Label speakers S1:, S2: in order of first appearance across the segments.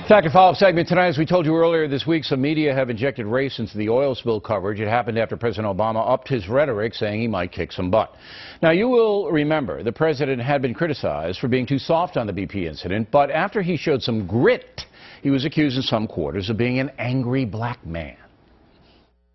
S1: Back to follow-up segment tonight. As we told you earlier this week, some media have injected race into the oil spill coverage. It happened after President Obama upped his rhetoric, saying he might kick some butt. Now, you will remember the president had been criticized for being too soft on the BP incident, but after he showed some grit, he was accused in some quarters of being an angry black man.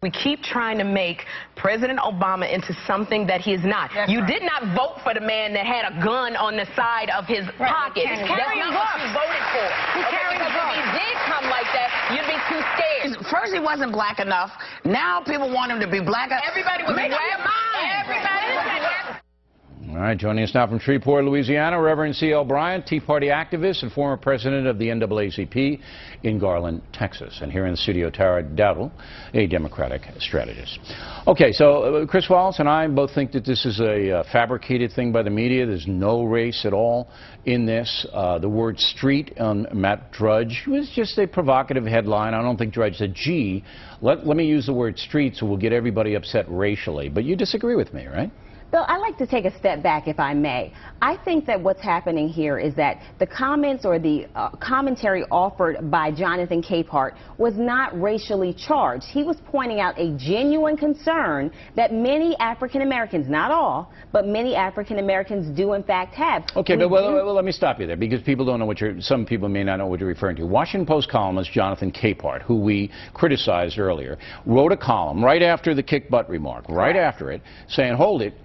S2: We keep trying to make President Obama into something that he is not.
S3: That's
S2: you
S3: right.
S2: did not vote for the man that had a gun on the side of his pocket. That's not what you voted for. Because if he did come like that, you'd be too scared.
S3: First, he wasn't black enough. Now people want him to be black.
S2: Everybody was
S3: Make up
S2: black.
S3: your mind.
S2: Everybody was black.
S1: All right, joining us now from Shreveport, Louisiana, Reverend C.L. Bryant, Tea Party activist and former president of the NAACP in Garland, Texas. And here in the studio, Tara Dowdle, a Democratic strategist. Okay, so Chris Wallace and I both think that this is a fabricated thing by the media. There's no race at all in this. The word street on Matt Drudge was just a provocative headline. I don't think Drudge said, gee, let me use the word street so we'll get everybody upset racially. But you disagree with me, right?
S4: Bill, I'd like to take a step back, if I may. I think that what's happening here is that the comments or the commentary offered by Jonathan Capehart was not racially charged. He was pointing out a genuine concern that many African Americans, not all, but many African Americans do in fact have.
S1: Okay, but well, let me stop you there, because people don't know what some people may not know what you're referring to. Washington Post columnist Jonathan Capehart, who we criticized earlier, wrote a column right after the kick butt remark, right after it, saying, hold it.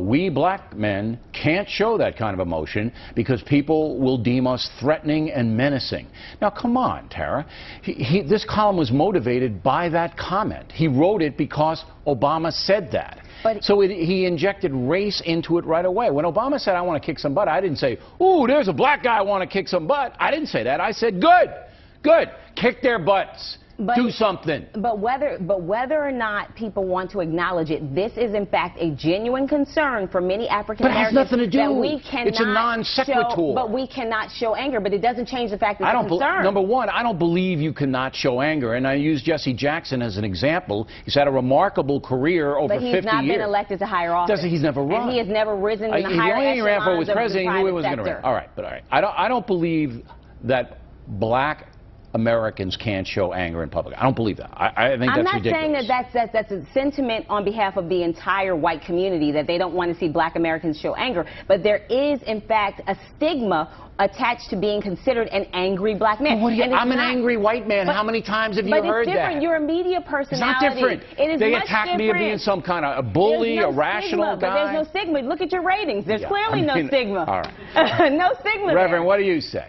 S1: We black men can't show that kind of emotion because people will deem us threatening and menacing. Now, come on, Tara. This column was motivated by that comment. He wrote it because Obama said that. So he injected race into it right away. When Obama said, I want to kick some butt, I didn't say, ooh, there's a black guy I want to kick some butt. I didn't say that. I said, good, kick their butts. Do something.
S4: But whether or not people want to acknowledge it, this is in fact a genuine concern for many African Americans.
S1: But it has nothing to do.
S4: That we cannot
S1: it's a non sequitur.
S4: But we cannot show anger. But it doesn't change the fact that it's a concern.
S1: Number one, I don't believe you cannot show anger. And I use Jesse Jackson as an example. He's had a remarkable career over 50 years.
S4: But he's not been elected to higher office.
S1: He's never run.
S4: And he has never risen in the higher echelons
S1: he ran for was
S4: of
S1: president.
S4: the
S1: He knew he
S4: private
S1: wasn't going to
S4: sector.
S1: run. All right. I don't believe that black Americans can't show anger in public. I don't believe that. I think that's ridiculous.
S4: I'm not saying that that's a sentiment on behalf of the entire white community, that they don't want to see black Americans show anger. But there is, in fact, a stigma attached to being considered an angry black man.
S1: I'm an angry white man. How many times have you heard that?
S4: But it's different. You're a media personality.
S1: It's not different.
S4: It is
S1: they
S4: much
S1: attack
S4: different.
S1: me as being some kind of a bully, a rational guy.
S4: But there's no stigma. Look at your ratings. There's clearly no stigma.
S1: All right.
S4: No stigma.
S1: Reverend, what do you say?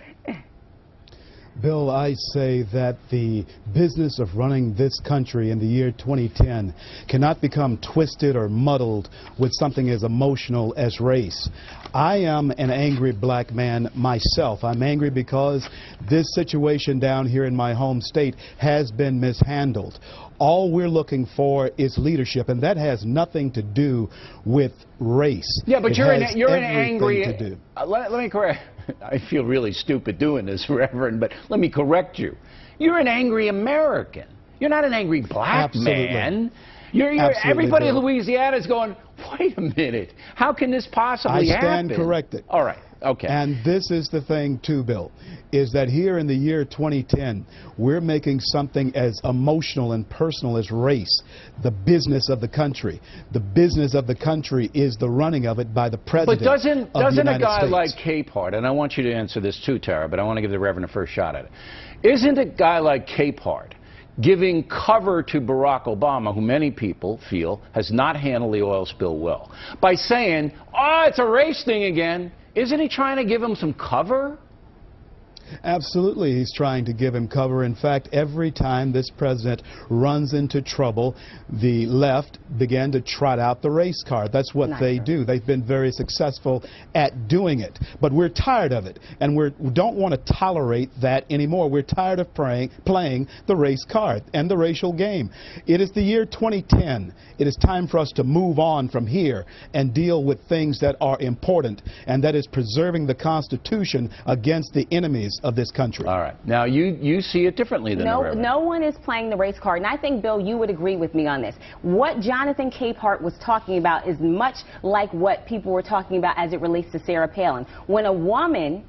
S5: Bill, I say that the business of running this country in the year 2010 cannot become twisted or muddled with something as emotional as race. I am an angry black man myself. I'm angry because this situation down here in my home state has been mishandled. All we're looking for is leadership, and that has nothing to do with race.
S1: Yeah, but you're an angry.
S5: To do.
S1: Let me correct. I feel really stupid doing this, Reverend, but let me correct you. You're an angry American. You're not an angry black man. Everybody in Louisiana is going, wait a minute, how can this possibly happen?
S5: I stand corrected.
S1: All right, okay.
S5: And this is the thing, too, Bill, is that here in the year 2010, we're making something as emotional and personal as race the business of the country. The business of the country is the running of it by the president.
S1: But doesn't a guy like Capehart, and I want you to answer this too, Tara, but I want to give the Reverend a first shot at it. Isn't a guy like Capehart giving cover to Barack Obama, who many people feel has not handled the oil spill well, by saying, oh, it's a race thing again? Isn't he trying to give him some cover?
S5: Absolutely, he's trying to give him cover. In fact, every time this president runs into trouble, the left began to trot out the race card. That's what they do. They've been very successful at doing it. But we're tired of it, and we don't want to tolerate that anymore. We're tired of playing the race card and the racial game. It is the year 2010. It is time for us to move on from here and deal with things that are important, and that is preserving the Constitution against the enemies of this country.
S1: All right. Now, you see it differently than the Reverend.
S4: No one is playing the race card, and I think, Bill, you would agree with me on this. What Jonathan Capehart was talking about is much like what people were talking about as it relates to Sarah Palin. When a woman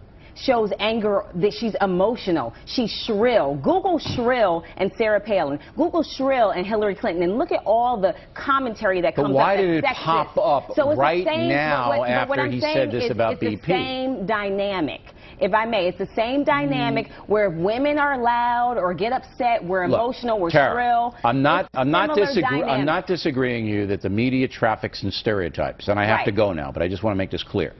S4: shows anger, that she's emotional. She's shrill. Google shrill and Sarah Palin. Google shrill and Hillary Clinton, and look at all the commentary that comes up.
S1: But why
S4: that's
S1: did it
S4: sexist.
S1: pop up
S4: So it's
S1: right
S4: the same,
S1: now
S4: what
S1: after
S4: I'm
S1: he
S4: saying
S1: said this
S4: is
S1: about BP?
S4: It's the same dynamic. If I may, it's the same dynamic where women are loud or get upset, we're emotional, we're
S1: Tara,
S4: shrill.
S1: I'm not
S4: dynamic.
S1: disagreeing you that the media traffics in stereotypes, and I have to go now, but I just want to make this clear.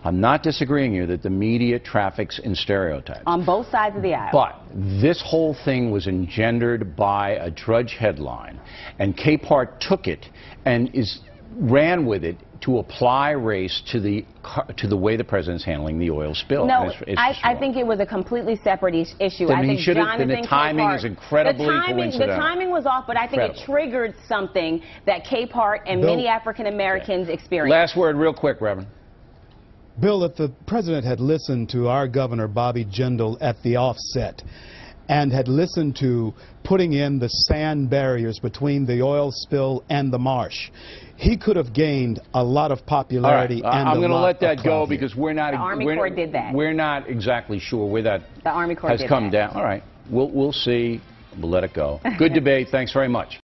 S1: I'm not disagreeing you that the media traffics in stereotypes.
S4: On both sides of the aisle.
S1: But this whole thing was engendered by a Drudge headline, and Capehart took it and ran with it to apply race to the way the president's handling the oil spill.
S4: No,
S1: it's
S4: I think it was a completely separate issue.
S1: Then
S4: I think
S1: then the timing is incredibly coincidental.
S4: The timing was off, but I think it triggered something that Capehart and many African Americans experienced.
S1: Last word, real quick, Reverend.
S5: Bill, if the president had listened to our governor, Bobby Jindal, at the offset, and had listened to putting in the sand barriers between the oil spill and the marsh, he could have gained a lot of popularity.
S1: All right. I'm going to let that go
S5: here.
S1: because we're not.
S4: The Army Corps did that.
S1: We're not exactly sure where that
S4: the Army Corps
S1: has come down. All right. We'll see. We'll let it go. Good debate. Thanks very much.